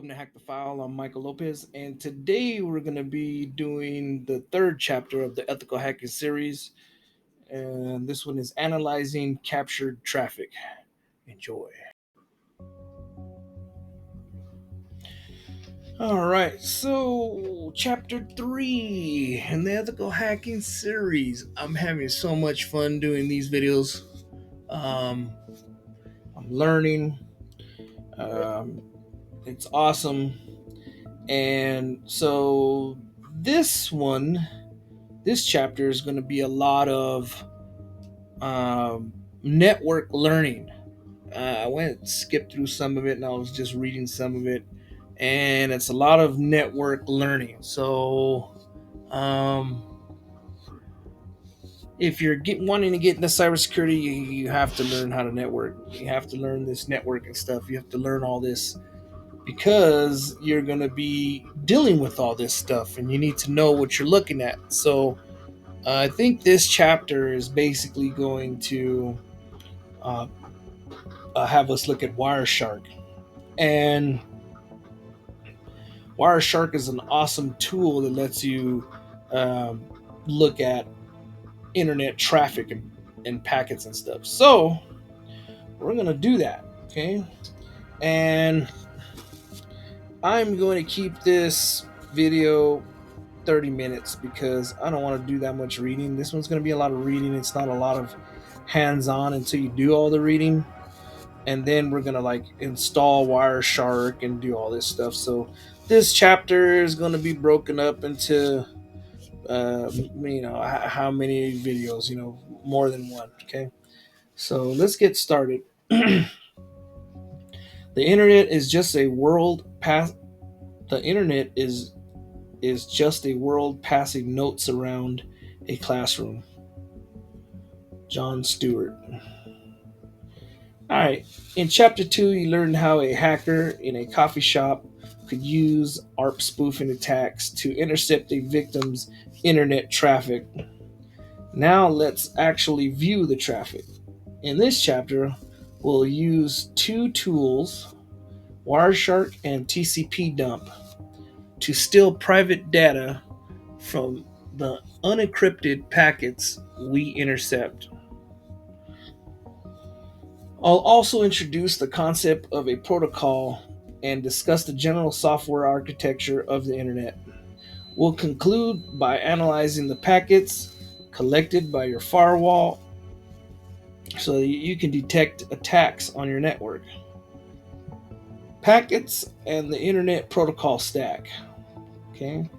Welcome to Hack the File. I'm Michael Lopez, and today we're going to be doing the third chapter of the ethical hacking series. And this one is analyzing captured traffic. Enjoy. All right, so chapter 3 in the ethical hacking series. I'm having so much fun doing these videos. Um, I'm learning. Um, it's awesome. And so this one this chapter is going to be a lot of network learning. I went and skipped through some of it, and I was just reading some of it, and it's a lot of network learning. So, if you're wanting to get into cybersecurity, you have to learn how to network. You have to learn this networking stuff. You have to learn all this because you're going to be dealing with all this stuff, and you need to know what you're looking at. So, I think this chapter is basically going to uh, have us look at Wireshark. And Wireshark is an awesome tool that lets you um, look at internet traffic and packets and stuff. So we're going to do that. Okay. And I'm going to keep this video 30 minutes because I don't want to do that much reading. This one's going to be a lot of reading. It's not a lot of hands-on until you do all the reading, and then we're gonna like install Wireshark and do all this stuff. So this chapter is going to be broken up into how many videos, more than one. Okay, so let's get started. The internet is just a world pass the internet is just a world passing notes around a classroom. John Stewart. All right. In chapter 2, you learned how a hacker in a coffee shop could use ARP spoofing attacks to intercept a victim's internet traffic. Now let's actually view the traffic. In this chapter, we'll use two tools, Wireshark and TCP dump, to steal private data from the unencrypted packets we intercept. I'll also introduce the concept of a protocol and discuss the general software architecture of the internet. We'll conclude by analyzing the packets collected by your firewall so that you can detect attacks on your network. Packets and the internet protocol stack. Okay?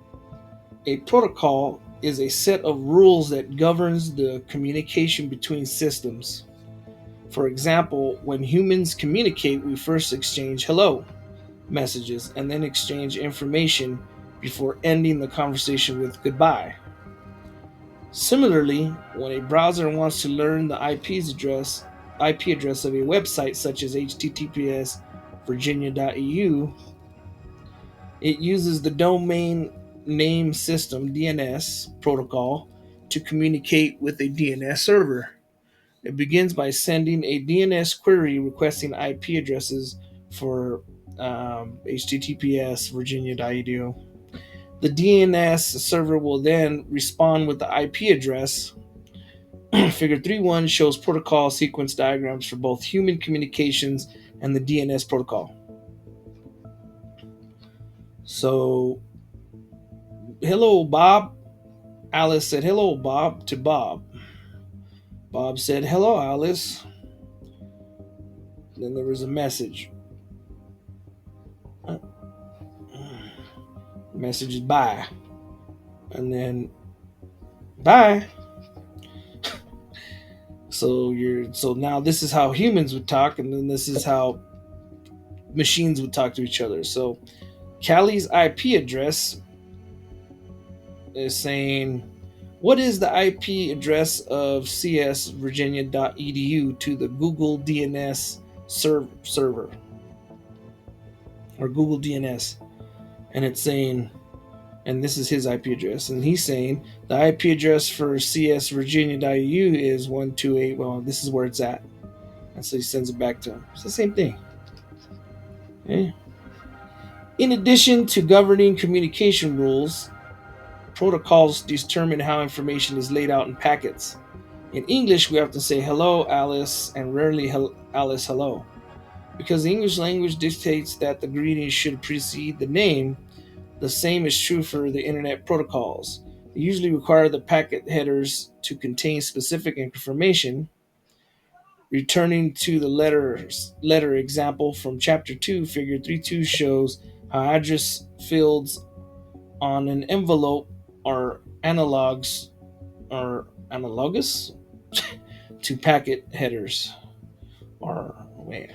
A protocol is a set of rules that governs the communication between systems. For example, when humans communicate, we first exchange hello messages and then exchange information before ending the conversation with goodbye. Similarly, when a browser wants to learn the IP address of a website such as https virginia.eu, it uses the domain name system DNS protocol to communicate with a DNS server. It begins by sending a DNS query requesting IP addresses for https virginia.edu. The DNS server will then respond with the IP address. Figure 3.1 shows protocol sequence diagrams for both human communications and the DNS protocol. So, hello, Bob. Alice said hello, Bob, to Bob. Bob said hello, Alice. Then there was a message. Message is bye. And then bye. So now this is how humans would talk, and then this is how machines would talk to each other. So Callie's IP address is saying, what is the IP address of csvirginia.edu to the Google DNS server or Google DNS? And it's saying, and this is his IP address, and he's saying the IP address for csvirginia.edu is 128. Well, this is where it's at, and so he sends it back to him. It's the same thing. Okay. In addition to governing communication rules, protocols determine how information is laid out in packets. In English, we often say hello, Alice, and rarely Alice, hello. Because the English language dictates that the greeting should precede the name, the same is true for the internet protocols. They usually require the packet headers to contain specific information. Returning to the letter example from chapter 2, figure 3.2 shows how address fields on an envelope are analogous to packet headers.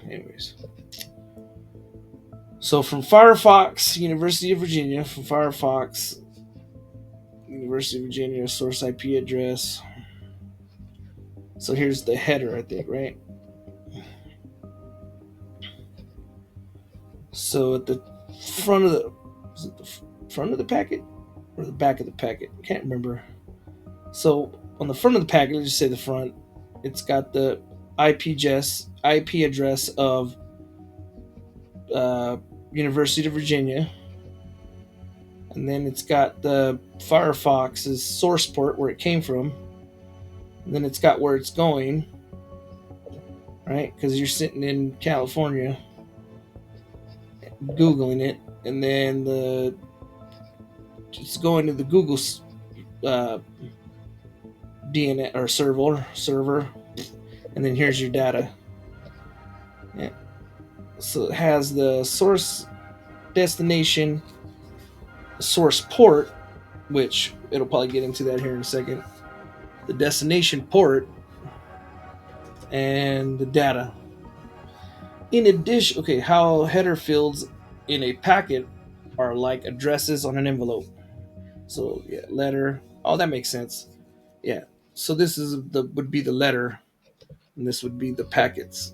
Anyways. So from Firefox, University of Virginia, source IP address. So here's the header, I think, right? So at the front of the, is it the front of the packet or the back of the packet? I can't remember. So on the front of the packet, let's just say the front, it's got the IP address of uh, University of Virginia, and then it's got the Firefox's source port where it came from, and then it's got where it's going, right? Because you're sitting in California googling it, and then it's going to the Google uh, DNS or server, and then here's your data. Yeah. So it has the source destination, source port, which it'll probably get into that here in a second. The destination port and the data. In addition, okay, how header fields in a packet are like addresses on an envelope. So yeah, letter. Oh, that makes sense. Yeah. So this is would be the letter, and this would be the packets.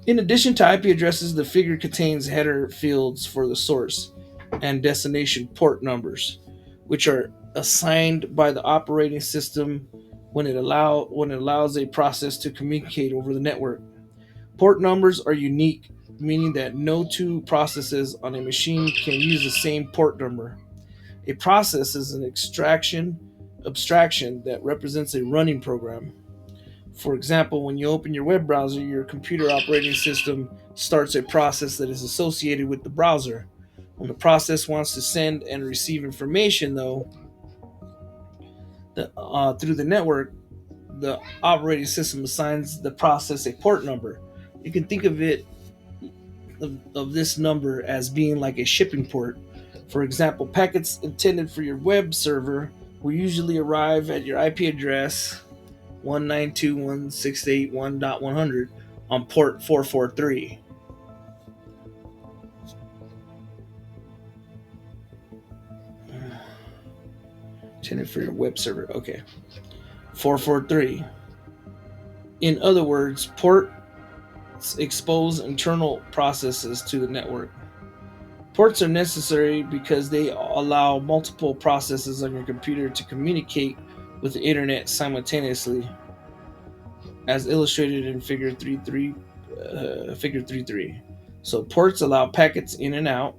In addition to IP addresses, the figure contains header fields for the source and destination port numbers, which are assigned by the operating system when it allows a process to communicate over the network. Port numbers are unique, meaning that no two processes on a machine can use the same port number. A process is an abstraction that represents a running program. For example, when you open your web browser, your computer operating system starts a process that is associated with the browser. When the process wants to send and receive information, though, through the network, the operating system assigns the process a port number. You can think of this number as being like a shipping port. For example, packets intended for your web server will usually arrive at your IP address 192.168.1.100 on port 443. Intended for your web server. Okay. 443. In other words, ports expose internal processes to the network. Ports are necessary because they allow multiple processes on your computer to communicate with the internet simultaneously, as illustrated in Figure 3.3. Figure 3.3. So ports allow packets in and out.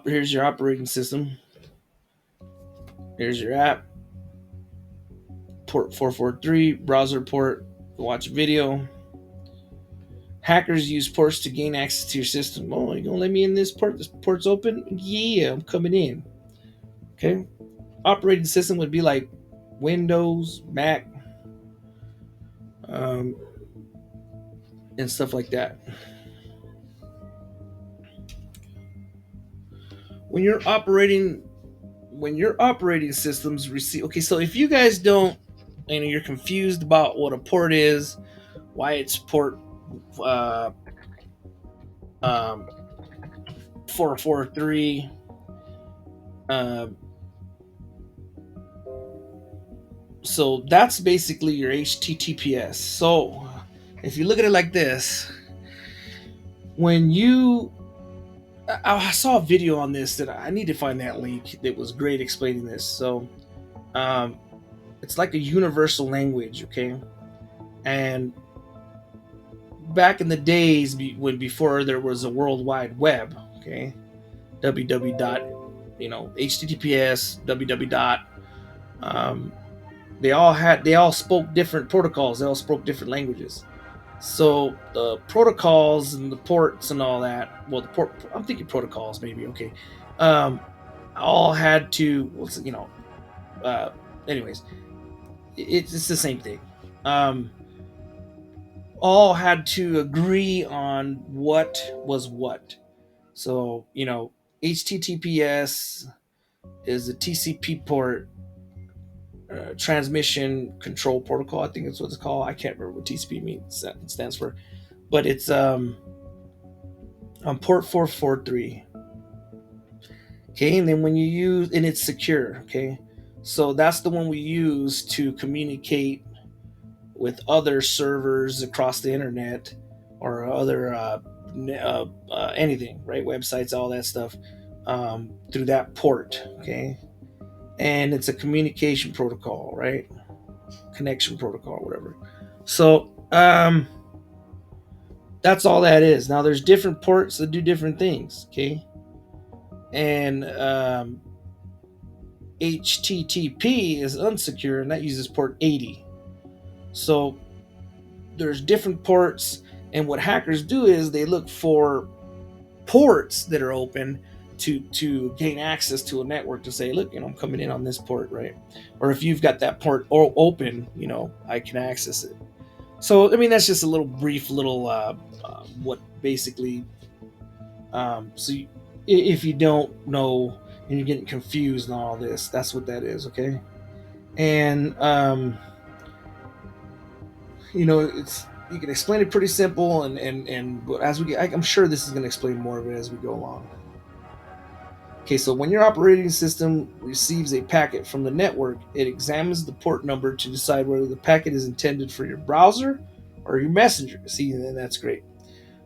Here's your operating system. Here's your app. Port 443, browser port, watch video. Hackers use ports to gain access to your system. Oh, you gonna let me in this port? This port's open? Yeah, I'm coming in. Okay. Operating system would be like Windows, Mac, um, and stuff like that. When you're operating, when your operating systems receive. Okay, so if you guys don't, you're confused about what a port is, why it's port uh, 443. Uh, so that's basically your HTTPS. So if you look at it like this, when you I saw a video on this that I need to find that link that was great explaining this. So um, it's like a universal language, okay? And back in the days when before there was a World Wide Web, okay, www dot, HTTPS, www dot, um, they all spoke different protocols. They all spoke different languages. So the protocols and the ports and all that. Well, I'm thinking protocols maybe. Okay, um, all had to. Uh, anyways, it's the same thing. Um, all had to agree on what was what. So HTTPS is a TCP port, transmission control protocol. I think that's what it's called. I can't remember what TCP means. It stands for, but it's on port 443. Okay, and then when you use, and it's secure. Okay, so that's the one we use to communicate with other servers across the internet or other anything, right? Websites, all that stuff, through that port. Okay, and it's a communication protocol, right? Connection protocol, whatever. So that's all that is. Now there's different ports that do different things. Okay, and HTTP is unsecure, and that uses port 80. So there's different ports, and what hackers do is they look for ports that are open to gain access to a network to say, look, I'm coming in on this port, right? Or if you've got that port open, I can access it. So I mean, that's just a little brief little what basically. If you don't know and you're getting confused on all this, that's what that is, okay? And it's, you can explain it pretty simple, and as we get, I'm sure this is going to explain more of it as we go along. Okay, so when your operating system receives a packet from the network, it examines the port number to decide whether the packet is intended for your browser or your messenger. See, and that's great.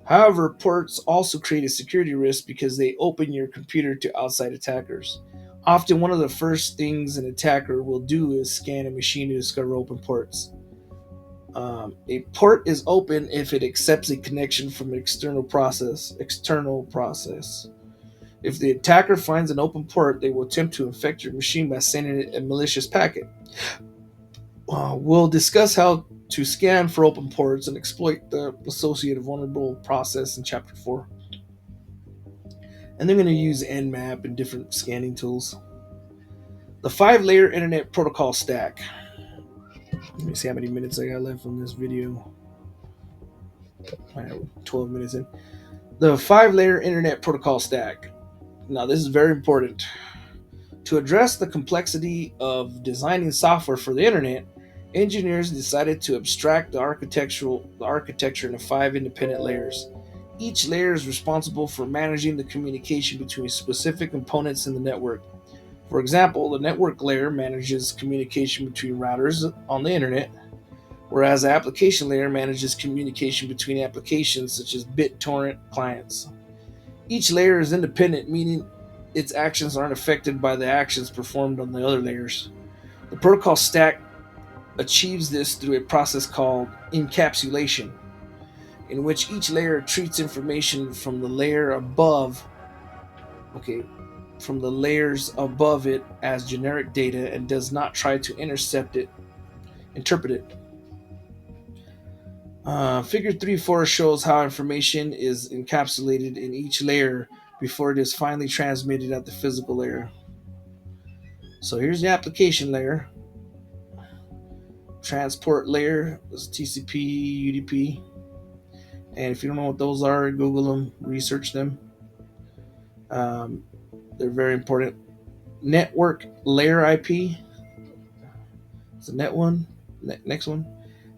However, ports also create a security risk because they open your computer to outside attackers. Often, one of the first things an attacker will do is scan a machine to discover open ports. A port is open if it accepts a connection from an external process. If the attacker finds an open port, they will attempt to infect your machine by sending it a malicious packet. We'll discuss how to scan for open ports and exploit the associated vulnerable process in Chapter 4. And they're going to use Nmap and different scanning tools. The 5-layer internet protocol stack. Let me see how many minutes I got left on this video. 12 minutes in. The 5-layer internet protocol stack. Now, this is very important. To address the complexity of designing software for the internet, engineers decided to abstract the architecture into 5 independent layers. Each layer is responsible for managing the communication between specific components in the network. For example, the network layer manages communication between routers on the internet, whereas the application layer manages communication between applications such as BitTorrent clients. Each layer is independent, meaning its actions aren't affected by the actions performed on the other layers. The protocol stack achieves this through a process called encapsulation, in which each layer treats information from the layer above, from the layers above it as generic data and does not try to interpret it. Figure 3.4 shows how information is encapsulated in each layer before it is finally transmitted at the physical layer. So here's the application layer. Transport layer is TCP, UDP. And if you don't know what those are, Google them, research them. They're very important. Network layer IP. It's the next one.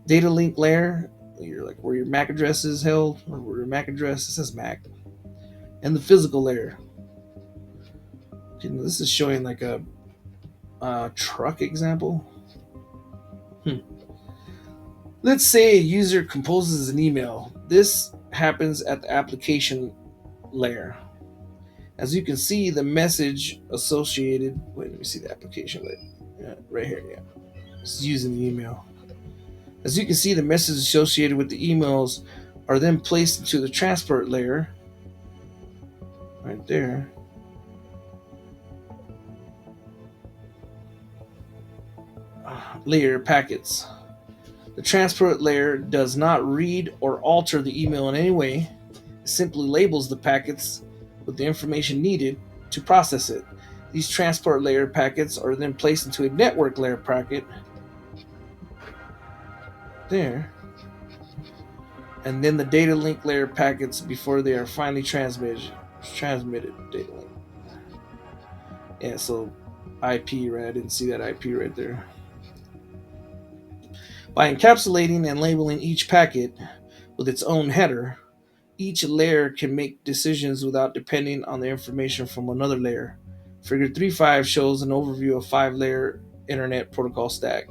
Data link layer, like where your MAC address is held, or where your MAC address, it says MAC. And the physical layer. Okay, this is showing like a truck example. Let's say a user composes an email. This happens at the application layer. As you can see, the message associated. Wait, let me see the application layer. Yeah, right here. Yeah, it's using the email. As you can see, the message associated with the emails are then placed into the transport layer, right there, layer packets. The transport layer does not read or alter the email in any way. It simply labels the packets with the information needed to process it. These transport layer packets are then placed into a network layer packet there, and then the data link layer packets before they are finally transmitted data link. Yeah, so IP, right? I didn't see that IP right there. By encapsulating and labeling each packet with its own header, each layer can make decisions without depending on the information from another layer. Figure 3.5 shows an overview of 5-layer internet protocol stack,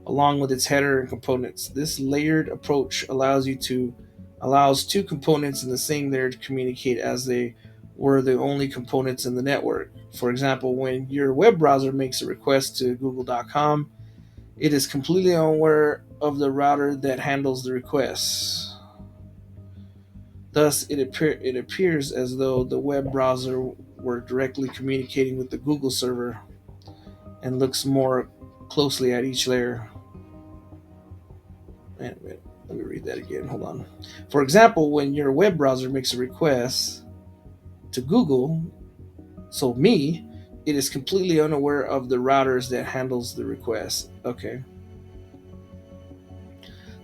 along with its header and components. This layered approach allows two components in the same layer to communicate as they were the only components in the network. For example, when your web browser makes a request to google.com, it is completely unaware of the router that handles the request. Thus, it appears as though the web browser were directly communicating with the Google server and looks more closely at each layer. Wait a minute, let me read that again. Hold on. For example, when your web browser makes a request to Google, so me, it is completely unaware of the routers that handles the request. Okay.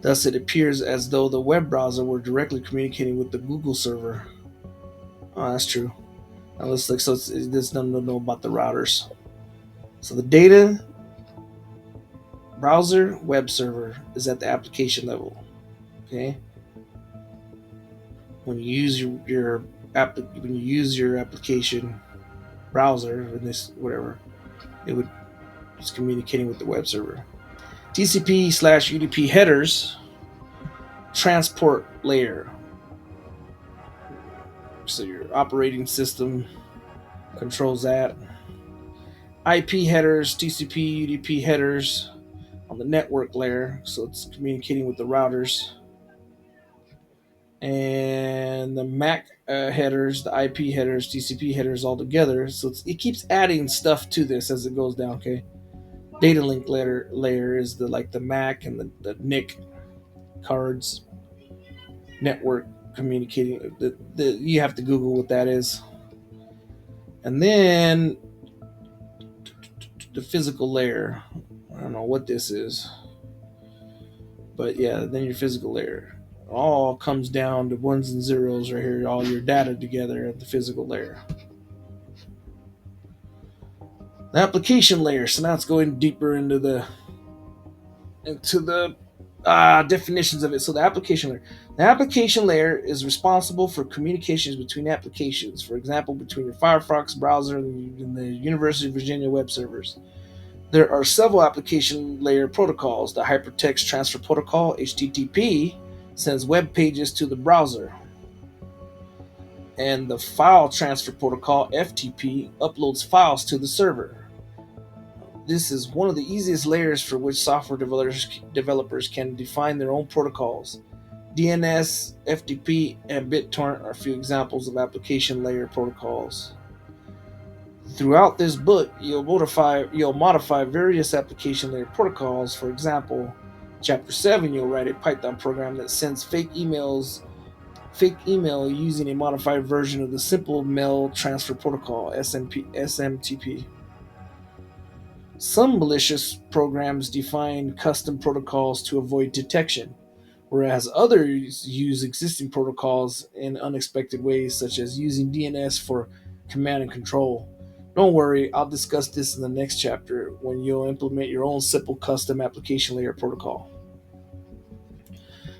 Thus, it appears as though the web browser were directly communicating with the Google server. Oh, that's true. Now let's look. So there's nothing to know about the routers. So the data browser web server is at the application level. Okay. When you use when you use your application browser in this whatever, it's communicating with the web server. TCP/UDP headers transport layer. So your operating system controls that. IP headers, TCP, UDP headers on the network layer, so it's communicating with the routers. And the MAC headers, the IP headers, TCP headers all together. So it keeps adding stuff to this as it goes down. Okay, data link layer is the MAC and the NIC cards, network communicating. You have to Google what that is, and then the physical layer. I don't know what this is, but yeah, then your physical layer all comes down to ones and zeros right here, all your data together at the physical layer. The application layer. So now it's going deeper into the definitions of it. So the application layer. The application layer is responsible for communications between applications. For example, between your Firefox browser and the University of Virginia web servers. There are several application layer protocols. The Hypertext Transfer Protocol, HTTP, sends web pages to the browser. And the File Transfer Protocol, FTP, uploads files to the server. This is one of the easiest layers for which software developers can define their own protocols. DNS, FTP, and BitTorrent are a few examples of application layer protocols. Throughout this book, you'll modify various application layer protocols. For example, Chapter 7, you'll write a Python program that sends fake email using a modified version of the Simple Mail Transfer Protocol, SMTP. Some malicious programs define custom protocols to avoid detection, whereas others use existing protocols in unexpected ways, such as using DNS for command and control. Don't worry, I'll discuss this in the next chapter when you'll implement your own simple custom application layer protocol.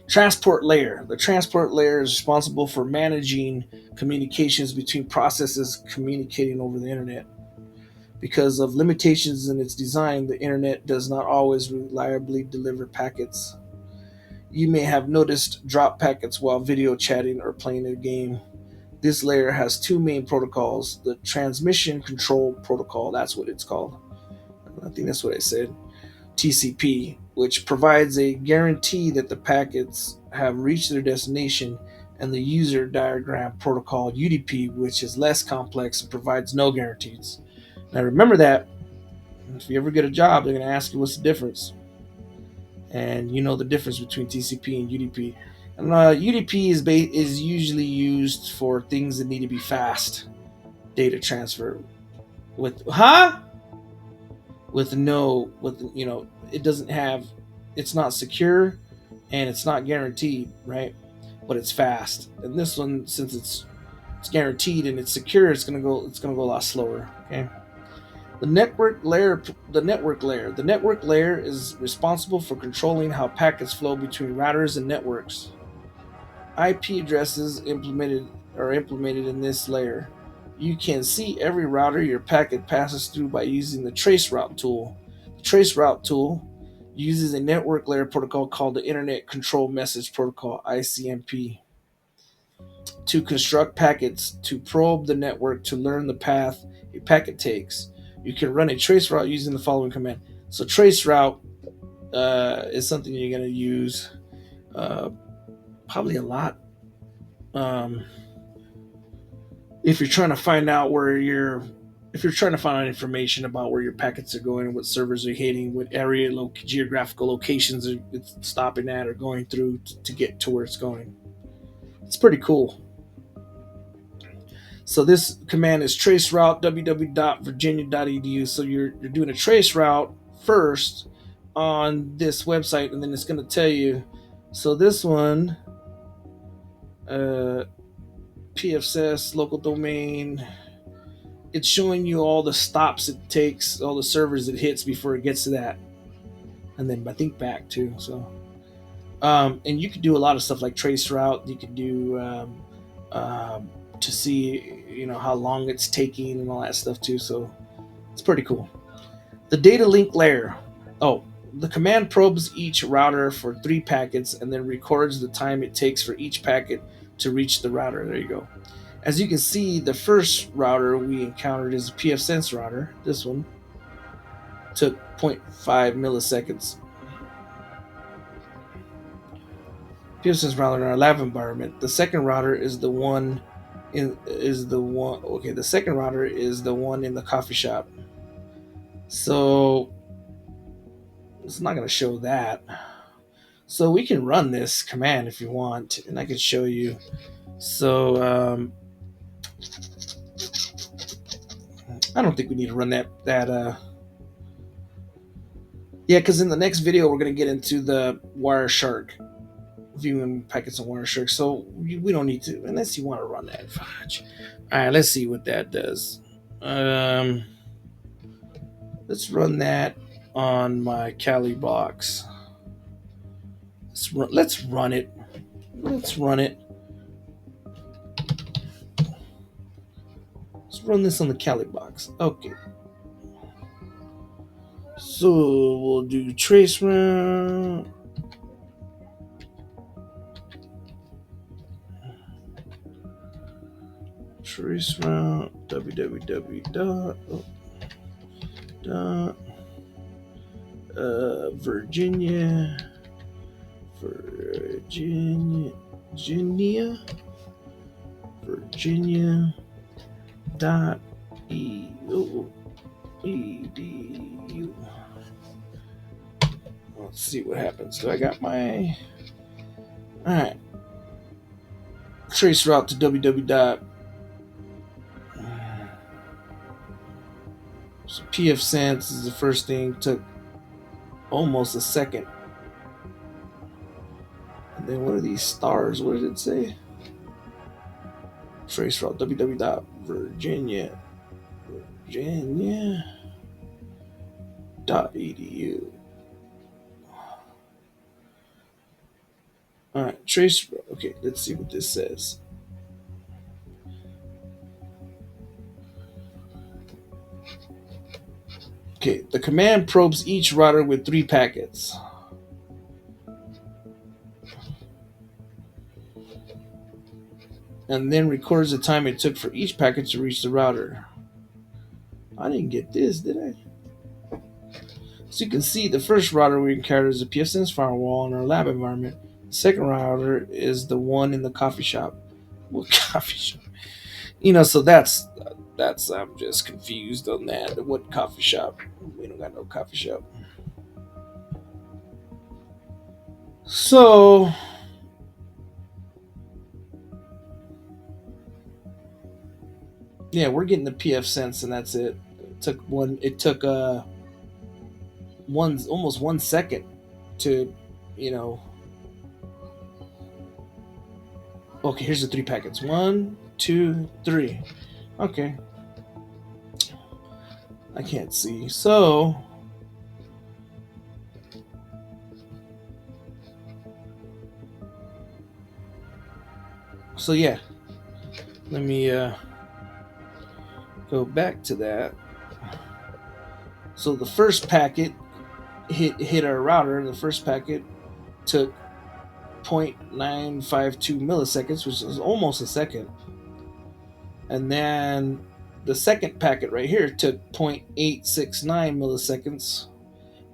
Transport layer. The transport layer is responsible for managing communications between processes communicating over the internet. Because of limitations in its design, the internet does not always reliably deliver packets. You may have noticed drop packets while video chatting or playing a game. This layer has two main protocols. The Transmission Control Protocol, that's what it's called. I think that's what I said. TCP, which provides a guarantee that the packets have reached their destination, and the user diagram protocol UDP, which is less complex and provides no guarantees. Now remember that if you ever get a job, they're going to ask you what's the difference, and you know the difference between TCP and UDP. And UDP is usually used for things that need to be fast data transfer with it doesn't have, it's not secure and it's not guaranteed, right? But it's fast. And this one, since it's guaranteed and it's secure, it's gonna go a lot slower. Okay. The network layer the network layer is responsible for controlling how packets flow between routers and networks. IP addresses implemented in this layer. You can see every router your packet passes through by using the traceroute tool. The traceroute tool uses a network layer protocol called the Internet Control Message Protocol (ICMP) to construct packets to probe the network to learn the path a packet takes. You can run a traceroute using the following command. So traceroute is something you're going to use uh, probably a lot. Um, if you're trying to find out if you're trying to find out information about where your packets are going, what servers are hitting, what geographical locations it's stopping at or going through to get to where it's going. It's pretty cool. So this command is traceroute www.virginia.edu. So you're doing a trace route first on this website, and then it's going to tell you. So this one, PFSS local domain, it's showing you all the stops it takes, all the servers it hits before it gets to that, and then I think back too. So, and you can do a lot of stuff like trace route. You can do to see how long it's taking and all that stuff too. So it's pretty cool. The data link layer. Oh, the command probes each router for 3 packets and then records the time it takes for each packet to reach the router. There you go. As you can see, the first router we encountered is a pfSense router. This one took 0.5 milliseconds. pfSense router in our lab environment. The second router is the one the second router is the one in the coffee shop. So it's not going to show that. So we can run this command if you want, and I can show you. So I don't think we need to run that. Yeah, because in the next video we're going to get into the Wireshark, viewing packets on Wireshark. So we don't need to, unless you want to run that. All right, let's see what that does. Let's run that on my Kali box. Let's run it. Let's run this on the Kali box. Okay. So we'll do trace route. Trace route www. Virginia dot edu. Let's see what happens. So I got my alright. Trace route to www. So pfSense is the first thing, took almost a second. And then what are these stars? What did it say? Trace route www.virginia.edu. Alright, trace. Okay, let's see what this says. Okay, the command probes each router with 3 packets. And then records the time it took for each packet to reach the router. I didn't get this, did I? So you can see the first router we encountered is a PFSense firewall in our lab environment. The second router is the one in the coffee shop. What coffee shop? So that's I'm just confused on that. What coffee shop? We don't got no coffee shop. So yeah, we're getting the PFSense and that's it. It took almost 1 second to you know okay, here's the 3 packets. 1, 2, 3. Okay. I can't see. So yeah, let me go back to that. So the first packet hit our router. The first packet took 0.952 milliseconds, which is almost a second. And then the second packet right here took 0.869 milliseconds.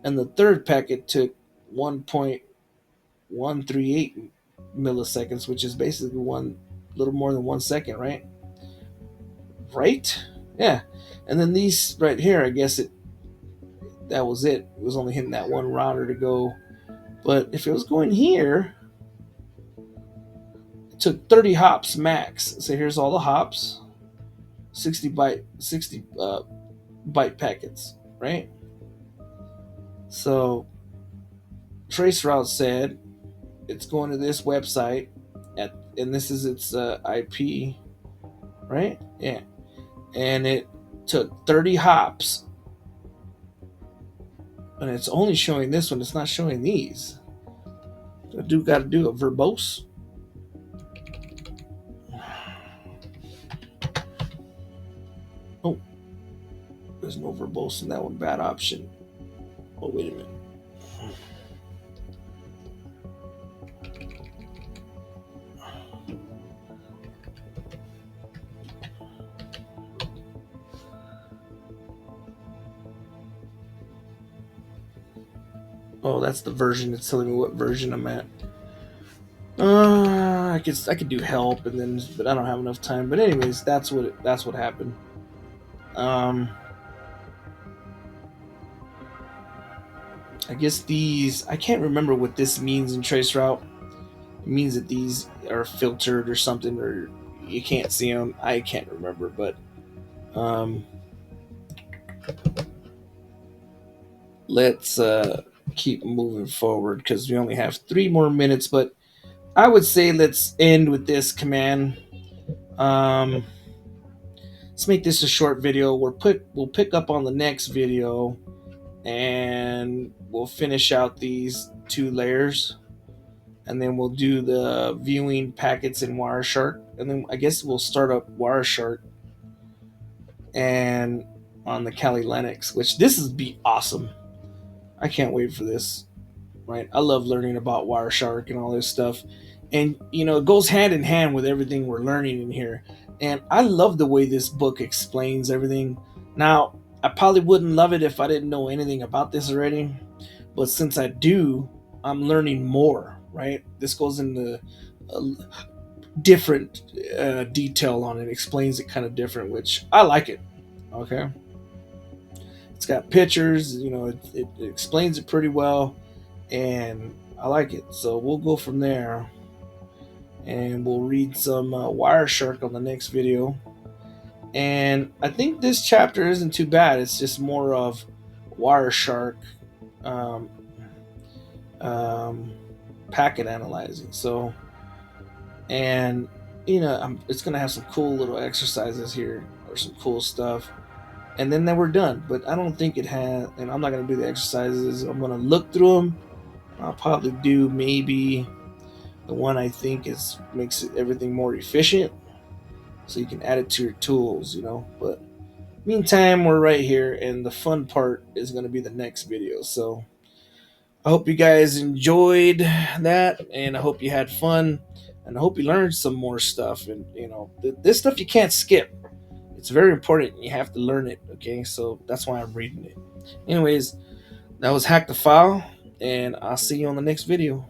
And the third packet took 1.138 milliseconds, which is basically one little more than 1 second, right? Right? Yeah. And then these right here, I guess that was it. It was only hitting that one router to go. But if it was going here, it took 30 hops max. So here's all the hops, 60 byte packets, right? So Traceroute said it's going to this website and this is its IP, right? Yeah, and it took 30 hops, and it's only showing this one. It's not showing these. I do got to do a verbose. Oh, there's no verbose in that one. Bad option. Oh, wait a minute. Oh, that's the version. It's telling me what version I'm at. I could do help and then, but I don't have enough time. But anyways, that's what happened. Um, I guess I can't remember what this means in Traceroute. It means that these are filtered or something, or you can't see them. I can't remember, but um, let's keep moving forward because we only have 3 more minutes. But I would say let's end with this command. Um, let's make this a short video. We'll pick up on the next video, and we'll finish out these 2 layers, and then we'll do the viewing packets in Wireshark, and then I guess we'll start up Wireshark and on the Kali Linux, which this is be awesome. I can't wait for this. Right, I love learning about Wireshark and all this stuff, and it goes hand in hand with everything we're learning in here. And I love the way this book explains everything. Now, I probably wouldn't love it if I didn't know anything about this already, but since I do, I'm learning more. Right, this goes into a different detail on it, explains it kind of different, which I like it. Okay, it's got pictures. It explains it pretty well, and I like it. So we'll go from there, and we'll read some Wireshark on the next video. And I think this chapter isn't too bad. It's just more of Wireshark um, um, packet analyzing. So, and it's gonna have some cool little exercises here or some cool stuff. And then we're done. But I don't think it has. And I'm not gonna do the exercises. I'm gonna look through them. I'll probably do maybe the one I think makes everything more efficient, so you can add it to your tools. But meantime, we're right here, and the fun part is going to be the next video. So I hope you guys enjoyed that, and I hope you had fun, and I hope you learned some more stuff. And this stuff you can't skip. It's very important. You have to learn it. Okay, so that's why I'm reading it. Anyways, That was Hack the File, and I'll see you on the next video.